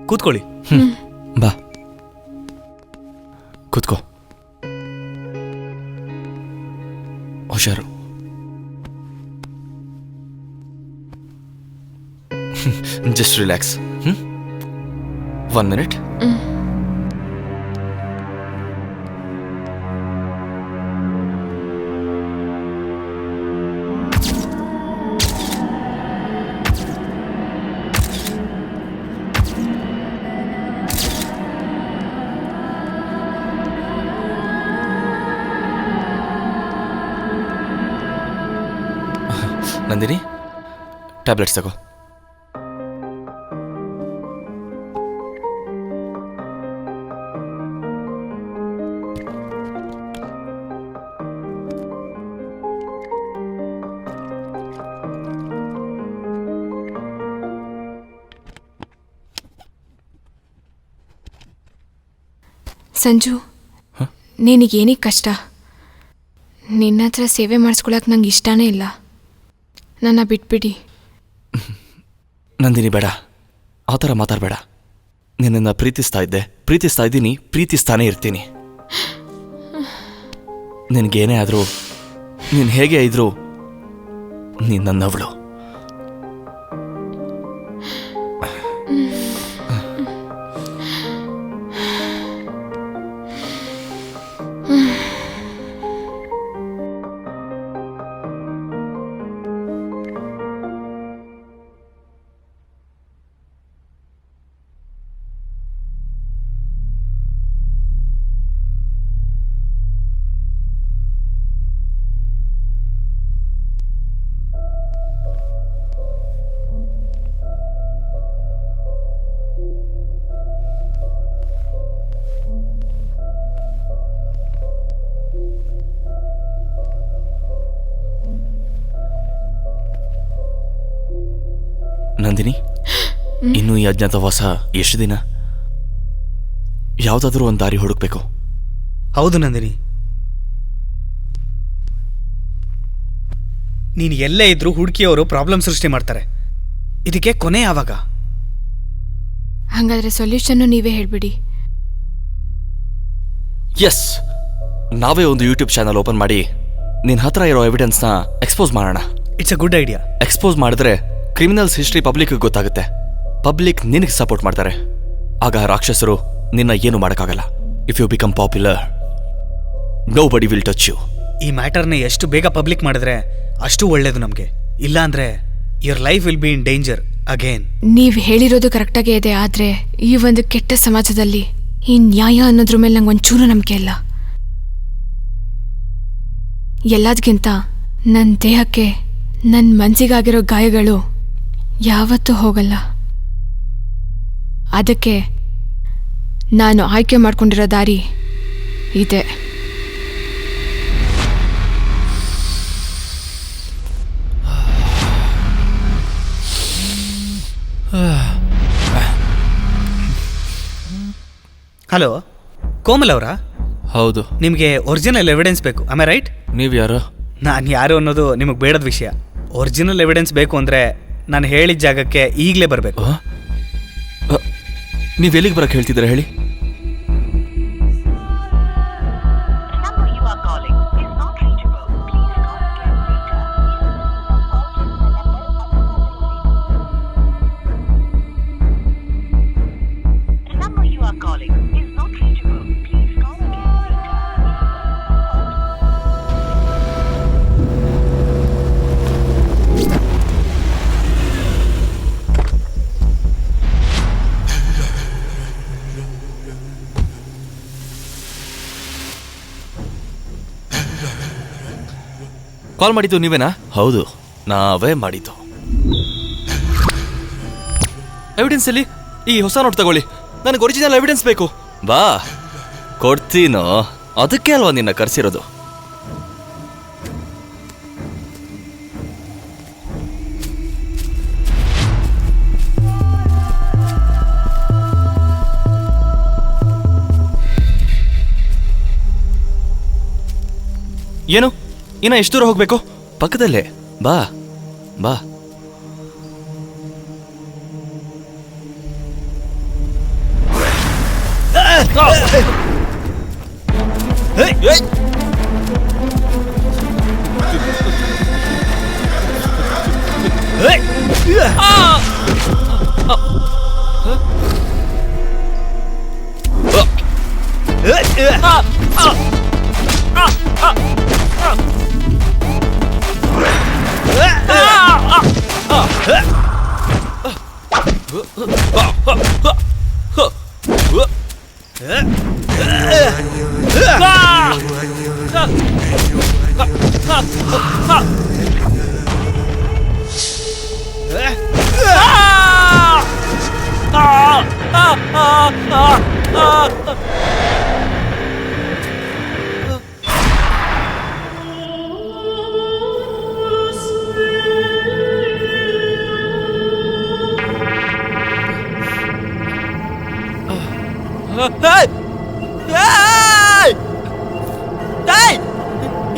ಕೂತ್ಕೊಳ್ಳಿ. ಬಾ ಕೂತ್ಕೋ. ಹುಷಾರು. Just relax. 1 minute. Nandini, tablets ತಗೋ. ಸಂಜು, ನಿನಗೇನಿಗೆ ಕಷ್ಟ? ನಿನ್ನ ಹತ್ರ ಸೇವೆ ಮಾಡಿಸ್ಕೊಳಕ್ಕೆ ನಂಗೆ ಇಷ್ಟನೇ ಇಲ್ಲ. ನನ್ನ ಬಿಟ್ಬಿಡಿ. ನಂದಿನಿ, ಬೇಡ, ಆ ಥರ ಮಾತಾಡಬೇಡ. ನಿನ್ನನ್ನು ಪ್ರೀತಿಸ್ತಾ ಇದ್ದೀನಿ, ಪ್ರೀತಿಸ್ತಾನೇ ಇರ್ತೀನಿ. ನಿನಗೇನೇ ಆದರೂ, ನೀನು ಹೇಗೆ ಇದ್ರೂ ನೀನು ನನ್ನವಳು. ನಂದಿನಿ, ಇನ್ನು ಈ ಅಜ್ಞಾತವಾಸ ಎಷ್ಟು ದಿನ? ಯಾವುದಾದ್ರೂ ಒಂದು ದಾರಿ ಹುಡುಕ್ಬೇಕು. ಹೌದು ನಂದಿನಿ, ನೀನು ಎಲ್ಲೇ ಇದ್ರೂ ಹುಡುಕಿಯವರು ಪ್ರಾಬ್ಲಮ್ ಸೃಷ್ಟಿ ಮಾಡ್ತಾರೆ. ಇದಕ್ಕೆ ಕೊನೆ ಯಾವಾಗ? ಹಾಗಾದ್ರೆ ಸೊಲ್ಯೂಷನ್ನು ನೀವೇ ಹೇಳ್ಬಿಡಿ. ಎಸ್, ನಾವೇ ಒಂದು ಯೂಟ್ಯೂಬ್ ಚಾನಲ್ ಓಪನ್ ಮಾಡಿ ನಿನ್ನ ಹತ್ರ ಇರೋ ಎವಿಡೆನ್ಸ್ನ ಎಕ್ಸ್ಪೋಸ್ ಮಾಡೋಣ. It's a good idea. Expose ಮಾಡಿದ್ರೆ ಕ್ರಿಮಿನಲ್ಸ್ ಹಿಸ್ಟ್ರಿ ಪಬ್ಲಿಕ್ ಗೊತ್ತಾಗುತ್ತೆ. ಪಬ್ಲಿಕ್ ನಿನಗೆ ಸಪೋರ್ಟ್ ಮಾಡ್ತಾರೆ. ಆಗ ರಾಕ್ಷಸರು ನಿನ್ನ ಏನು ಮಾಡೋಕ್ಕಾಗಲ್ಲ. If you become popular, nobody will touch you. ಈ ಮ್ಯಾಟರ್ನ ಎಷ್ಟು ಬೇಗ ಪಬ್ಲಿಕ್ ಮಾಡಿದ್ರೆ ಅಷ್ಟು ಒಳ್ಳೇದು ನಮಗೆ. ಇಲ್ಲ ಅಂದ್ರೆ your life will be in danger again. ನೀವು ಹೇಳಿರೋದು ಕರೆಕ್ಟಾಗೇ ಇದೆ, ಆದರೆ ಈ ಒಂದು ಕೆಟ್ಟ ಸಮಾಜದಲ್ಲಿ ಈ ನ್ಯಾಯ ಅನ್ನೋದ್ರ ಮೇಲೆ ನಂಗೆ ಒಂಚೂರು ನಂಬಿಕೆ ಇಲ್ಲ. ಎಲ್ಲದಕ್ಕಿಂತ ನನ್ನ ದೇಹಕ್ಕೆ, ನನ್ನ ಮನಸ್ಸಿಗಾಗಿರೋ ಗಾಯಗಳು ಯಾವತ್ತೂ ಹೋಗಲ್ಲ. ಅದಕ್ಕೆ ನಾನು ಆಯ್ಕೆ ಮಾಡ್ಕೊಂಡಿರೋ ದಾರಿ ಇದೆ. ಹಲೋ, ಕೋಮಲ್ ಅವರಾ? ಹೌದು. ನಿಮಗೆ ಒರಿಜಿನಲ್ ಎವಿಡೆನ್ಸ್ ಬೇಕು, ಆಮೇ ರೈಟ್? ನೀವು ಯಾರು? ನಾನು ಯಾರು ಅನ್ನೋದು ನಿಮಗೆ ಬೇಡದ ವಿಷಯ. ಒರಿಜಿನಲ್ ಎವಿಡೆನ್ಸ್ ಬೇಕು ಅಂದರೆ ನಾನು ಹೇಳಿದ ಜಾಗಕ್ಕೆ ಈಗಲೇ ಬರಬೇಕು. ನೀವು ಎಲ್ಲಿಗೆ ಬರಕ್ಕೆ ಹೇಳ್ತಿದ್ದೀರಾ ಹೇಳಿ? ಕಾಲ್ ಮಾಡಿದ್ದು ನೀವೇನಾ? ಹೌದು, ನಾವೇ ಮಾಡಿದ್ದು. ಎವಿಡೆನ್ಸ್ ಎಲ್ಲಿ? ಈ ಹೊಸ ನೋಟ್ ತಗೊಳ್ಳಿ, ನನಗೆ ಒರಿಜಿನಲ್ ಎವಿಡೆನ್ಸ್ ಬೇಕು. ಬಾ, ಕೊಡ್ತೀನೋ, ಅದಕ್ಕೆ ಅಲ್ವಾ ನಿನ್ನ ಕರೆಸಿರೋದು. ಏನು, ಇನ್ನ ಎಷ್ಟು ದೂರ ಹೋಗ್ಬೇಕು? ಪಕ್ಕದಲ್ಲೇ, ಬಾ ಬಾ.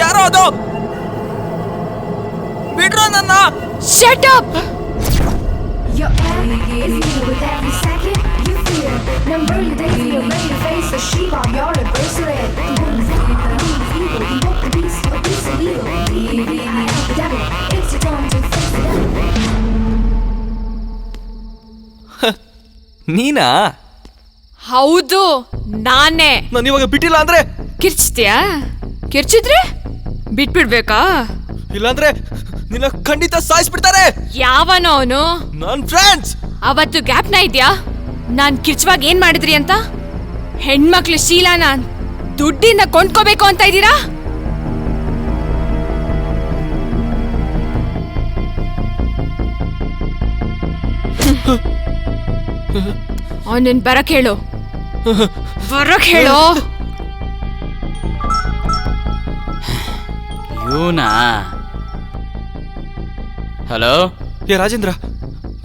ಯಾರೋ ಅದು ಬಿಡ್ರೋ ನನ್ನ. Shut up. Your enemy is here with every second you feel. Number your days, you're ready to face the sheep on your adversary. You wouldn't think that I'm evil. You woke the beast, a piece of evil. I am the devil. It's your time to face the devil. ನೀನಾ? ಹೌದು, ನಾನೇ. ನಾನು ಇವಾಗ ಬಿಟ್ಟಿಲ್ಲ ಅಂದ್ರೆ? ಕಿರ್ಚ್ತೀಯಾ? ಕಿರ್ಚಿದ್ರೆ ಬಿಟ್ಬಿಡ್ಬೇಕಾ? ಇಲ್ಲಾಂದ್ರೆ ನಿನ್ನ ಖಂಡಿತ ಸಾಯಿಸ್ಬಿಡ್ತಾರೆ. ಯಾವನೋ ಅವನು? ನನ್ ಫ್ರೆಂಡ್ಸ್. ಅವತ್ತು ಗ್ಯಾಪ್ನ ಇದ್ಯಾ ನಾನ್ ಕಿರ್ಚುವಾಗ ಏನ್ ಮಾಡಿದ್ರಿ ಅಂತ? ಹೆಣ್ಮಕ್ಳು ಶೀಲಾನ ದುಡ್ಡಿಂದ ಕೊಂಡ್ಕೋಬೇಕು ಅಂತ ಇದ್ದೀರಾ? ಅವನನ್ ಬರಕ್ ಹೇಳು, ಬರಕ್ ಹೇಳು. ಇವನಾ? ಹಲೋ, ಏ ರಾಜೇಂದ್ರ,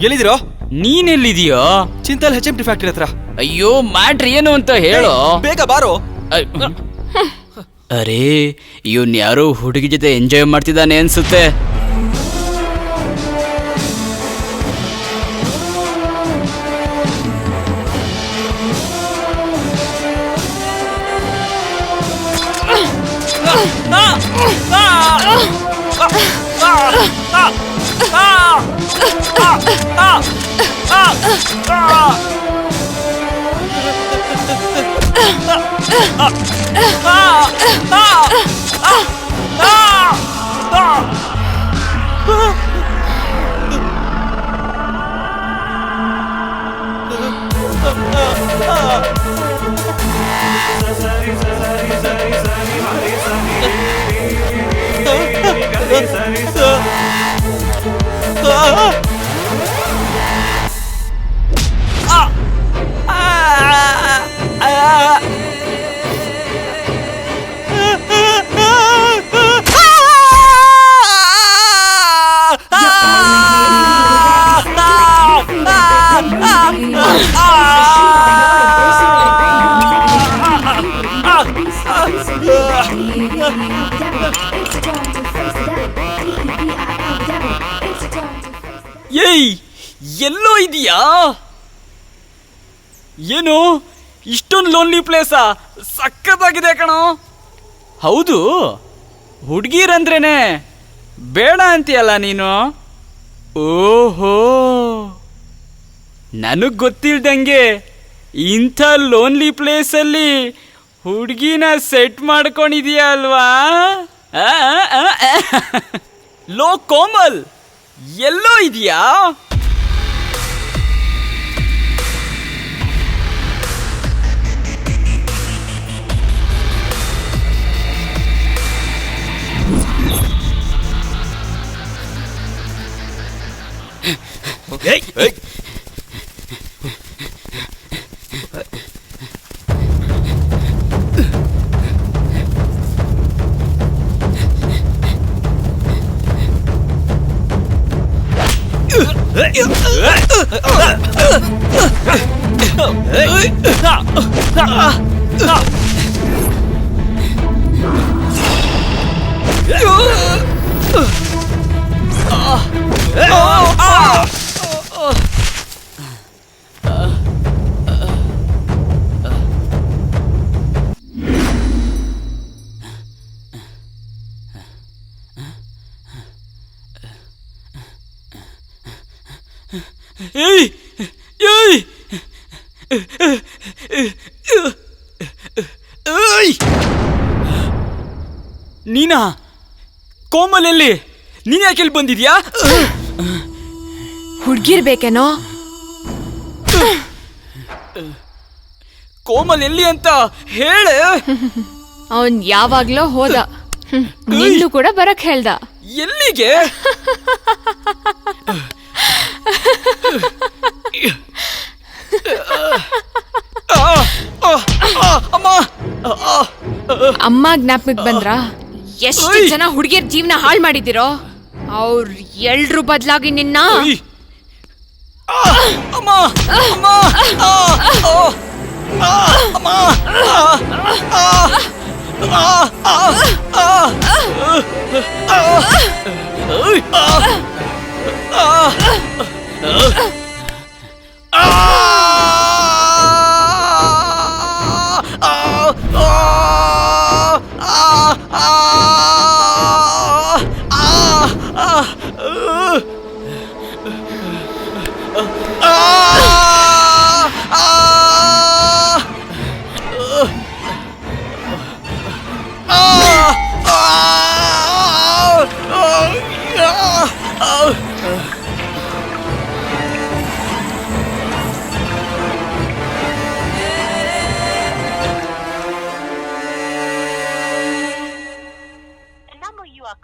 ಎಲ್ಲಿದ್ದೀರೋ? ನೀನೆಲ್ಲಿದೀಯೋ? ಚಿಂತಲ್ HMT ಫ್ಯಾಕ್ಟರಿ ಹತ್ರ. ಅಯ್ಯೋ, ಮ್ಯಾಟ್ರ್ ಏನು ಅಂತ ಹೇಳೋ. ಬೇಗ ಬಾರೋ. ಅರೇ, ಇವನ್ ಯಾರೋ ಹುಡುಗಿ ಜೊತೆ ಎಂಜಾಯ್ ಮಾಡ್ತಿದ್ದಾನೆ ಅನ್ಸುತ್ತೆ. ಏಯ್, ಎಲ್ಲೋ ಇದೆಯಾ? ಏನು ಇಷ್ಟೊಂದು ಲೋನ್ಲಿ ಪ್ಲೇಸಾ? ಸಕ್ಕತ್ತಾಗಿದೆ ಕಣೋ. ಹೌದು, ಹುಡುಗಿರಂದ್ರೇನೆ ಬೇಡ ಅಂತೀಯಲ್ಲ ನೀನು? ಓಹೋ, ನನಗ್ ಗೊತ್ತಿಲ್ದಂಗೆ ಇಂಥ ಲೋನ್ಲಿ ಪ್ಲೇಸಲ್ಲಿ ಹುಡುಗಿನ ಸೆಟ್ ಮಾಡ್ಕೊಂಡಿದೀಯ ಅಲ್ವಾ? ಲೋ ಕೋಮಲ್, ಎಲ್ಲೋ ಇದೆಯಾ? ಏಯ್ ಏಯ್ ಏಯ್ ನೀನಾ ಕೋಮಲ್ ಎಲ್ಲಿ? ನೀನ್ ಯಾಕೆ ಇಲ್ಲಿ ಬಂದಿದ್ಯಾ? ಹುಡ್ಗಿರ್ಬೇಕೇನೋ? ಕೋಮಲ್ ಎಲ್ಲಿ ಅಂತ ಹೇಳೆ. ಅವನ್ ಯಾವಾಗ್ಲೋ ಹೋದ. ನಿಂದು ಕೂಡ ಬರಕ್ ಹೇಳ್ದ. ಎಲ್ಲಿಗೆ? ಅಮ್ಮ ಜ್ಞಾಪಕಕ್ಕೆ ಬಂದ್ರ? ಎಷ್ಟು ಜನ ಹುಡುಗಿಯರ್ ಜೀವನ ಹಾಳು ಮಾಡಿದಿರೋ. ಅವ್ರ ಎಲ್ರು ಬದಲಾಗಿ ನಿನ್ನ ಅಮ್ಮ ಅಮ್ಮ ಅಮ್ಮ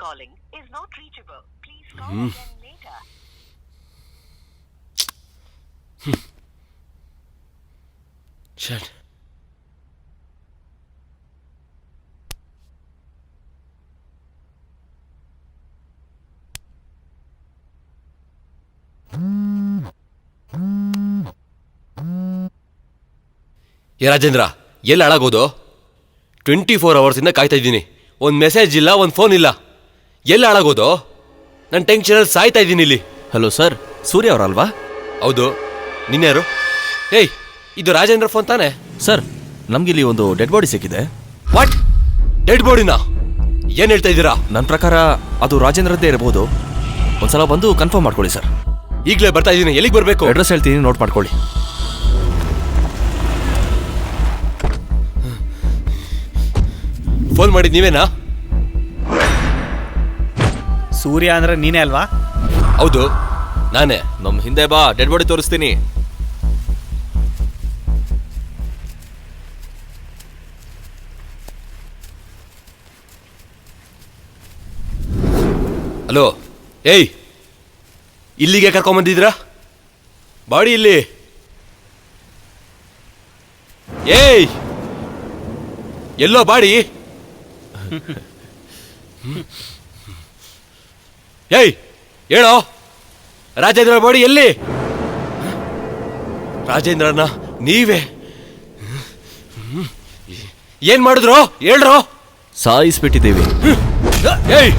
calling is not reachable. Please call again later. Shit. ಏ ರಾಜೇಂದ್ರ, ಎಲ್ಲಿ ಹಾಳಾಗೋದು? 24 ಅವರ್ಸಿಂದ ಕಾಯ್ತಾ ಇದ್ದೀನಿ. ಒಂದು ಮೆಸೇಜ್ ಇಲ್ಲ, ಒಂದು ಫೋನ್ ಇಲ್ಲ. ಎಲ್ಲಿ ಹಾಳಾಗೋದು? ನಾನು ಟೆನ್ಷನಲ್ಲಿ ಸಾಯ್ತಾ ಇದ್ದೀನಿ ಇಲ್ಲಿ. ಹಲೋ ಸರ್, ಸೂರ್ಯ ಅವರಲ್ವಾ? ಹೌದು. ನಿನ್ಯಾರು? ಏಯ್, ಇದು ರಾಜೇಂದ್ರ ಫೋನ್ ತಾನೆ? ಸರ್, ನಮಗಿಲ್ಲಿ ಒಂದು ಡೆಡ್ ಬಾಡಿ ಸಿಕ್ಕಿದೆ. ವಾಟ್? ಡೆಡ್ ಬಾಡಿನಾ? ಏನು ಹೇಳ್ತಾ ಇದ್ದೀರಾ? ನನ್ನ ಪ್ರಕಾರ ಅದು ರಾಜೇಂದ್ರದ್ದೇ ಇರಬಹುದು. ಒಂದ್ಸಲ ಬಂದು ಕನ್ಫರ್ಮ್ ಮಾಡ್ಕೊಳ್ಳಿ ಸರ್. ಈಗಲೇ ಬರ್ತಾ ಇದ್ದೀನಿ. ಎಲ್ಲಿಗೆ ಬರಬೇಕು? ಅಡ್ರೆಸ್ ಹೇಳ್ತೀನಿ, ನೋಟ್ ಮಾಡ್ಕೊಳ್ಳಿ. ಫೋನ್ ಮಾಡಿದ್ ನೀವೇನಾ? ಸೂರ್ಯ ಅಂದ್ರೆ ನೀನೇ ಅಲ್ವಾ? ಹೌದು, ನಾನೇ. ನಮ್ಮ ಹಿಂದೆ ಬಾ, ಡೆಡ್ ಬಾಡಿ ತೋರಿಸ್ತೀನಿ. ಹಲೋ, ಏಯ್, ಇಲ್ಲಿಗೆ ಕರ್ಕೊಂಬಂದಿದ್ರಾ? ಬಾಡಿ ಇಲ್ಲಿ. ಏಯ್, ಎಲ್ಲೋ ಬಾಡಿ? ಏಯ್, ಹೇಳೋ, ರಾಜೇಂದ್ರ ಬಾಡಿ ಎಲ್ಲಿ? ರಾಜೇಂದ್ರನ ನೀವೇ ಏನ್ ಮಾಡಿದ್ರು ಹೇಳ್ರೋ? ಸಾಯಿಸ್ಬಿಟ್ಟಿದ್ದೀವಿ. ಏಯ್,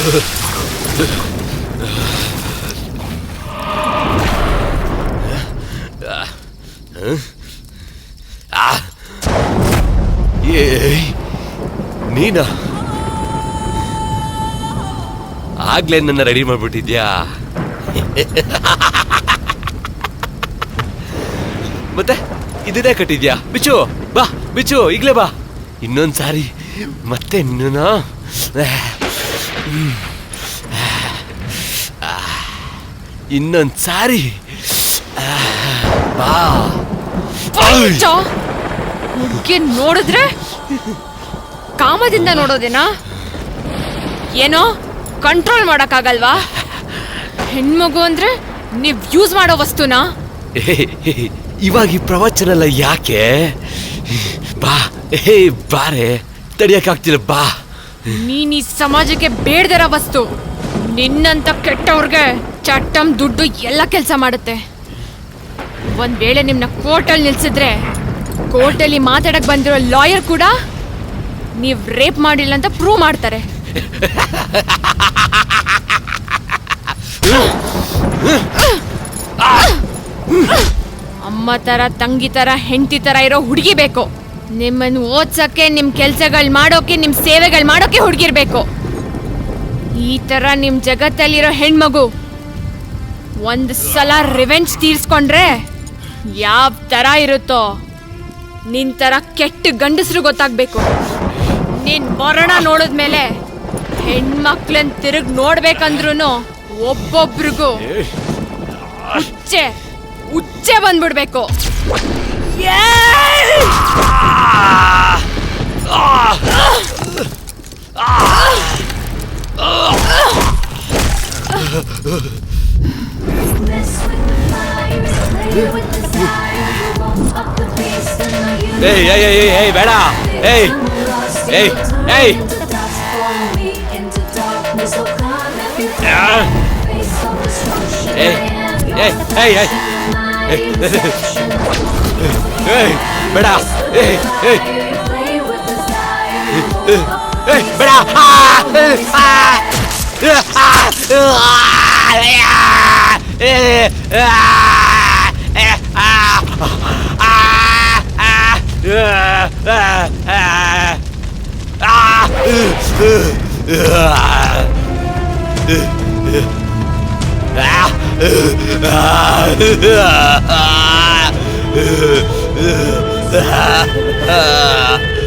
ಏಯ್ ನೀನಾ ಆಗ್ಲೇ ನನ್ನ ರೆಡಿ ಮಾಡ್ಬಿಟ್ಟಿದ್ಯಾ? ಮತ್ತೆ ಇದನ್ನೇ ಕಟ್ಟಿದ್ಯಾ? ಬಿಚ್ಚು ಬಾ, ಬಿಚ್ಚು ಈಗ್ಲೇ ಬಾ. ಇನ್ನೊಂದ್ ಸಾರಿ ಮತ್ತೆ ನಿನ್ನ ಇನ್ನೊಂದ್ ಸಾರಿ ಬಾ. ಹುಡ್ಗಿ ನೋಡಿದ್ರೆ ಕಾಮದಿಂದ ನೋಡೋದೇನಾ? ಏನೋ ಕಂಟ್ರೋಲ್ ಮಾಡಕ್ಕಾಗಲ್ವಾ? ಹೆಣ್ಮಗು ಅಂದ್ರೆ ನೀವ್ ಯೂಸ್ ಮಾಡೋ ವಸ್ತುನಾ? ಇವಾಗ ಈ ಪ್ರವಚನ ಎಲ್ಲ ಯಾಕೆ? ಬಾ, ಹೇ ಬಾರೆ, ತಡಿಯಕ್ಕಾಗ್ತಿಲ್ಲ ಬಾ. ನೀನ್ ಈ ಸಮಾಜಕ್ಕೆ ಬೇಡ್ದಿರೋ ವಸ್ತು. ನಿನ್ನಂತ ಕೆಟ್ಟವ್ರಿಗೆ ಚಟ್ಟಂ ದುಡ್ಡು ಎಲ್ಲ ಕೆಲಸ ಮಾಡುತ್ತೆ. ಒಂದ್ ವೇಳೆ ನಿಮ್ನ ಕೋರ್ಟಲ್ಲಿ ನಿಲ್ಸಿದ್ರೆ ಕೋರ್ಟಲ್ಲಿ ಮಾತಾಡಕ್ ಬಂದಿರೋ ಲಾಯರ್ ಕೂಡ ನೀವ್ ರೇಪ್ ಮಾಡಿಲ್ಲ ಅಂತ ಪ್ರೂವ್ ಮಾಡ್ತಾರೆ. ಅಮ್ಮ ತರ, ತಂಗಿ ತರ, ಹೆಂಡತಿ ತರ ಇರೋ ಹುಡುಗಿ ಬೇಕು. ನಿಮ್ಮನ್ನು ಓದ್ಸಕ್ಕೆ, ನಿಮ್ ಕೆಲ್ಸಗಳು ಮಾಡೋಕೆ, ನಿಮ್ ಸೇವೆಗಳು ಮಾಡೋಕೆ ಹುಡುಗಿರ್ಬೇಕು. ಈ ತರ ನಿಮ್ ಜಗತ್ತಲ್ಲಿರೋ ಹೆಣ್ಮಗು ಒಂದ್ ಸಲ ರಿವೆಂಜ್ ತೀರ್ಸ್ಕೊಂಡ್ರೆ ಯಾವ ತರ ಇರುತ್ತೋ, ನಿನ್ ತರ ಕೆಟ್ಟ ಗಂಡಸ್ರು ಗೊತ್ತಾಗ್ಬೇಕು. ನಿನ್ ಮರಣ ನೋಡಿದ್ಮೇಲೆ ಹೆಣ್ಮಕ್ಳನ್ ತಿರುಗ್ ನೋಡ್ಬೇಕಂದ್ರೂ ಒಬ್ಬೊಬ್ರಿಗೂ ಹುಚ್ಚೆ ಬಂದ್ಬಿಡ್ಬೇಕು. ಏಯ್ ಏಯ್ ಏಯ್ ಏಯ್ ಬೇಡ. ಏಯ್ ಏಯ್ ಏಯ್ ಏಯ್ ಏಯ್ ಏಯ್ ಬೇಡ. ಏಯ್ ಏಯ್ ಏಯ್ ಬೇಡ. Ah!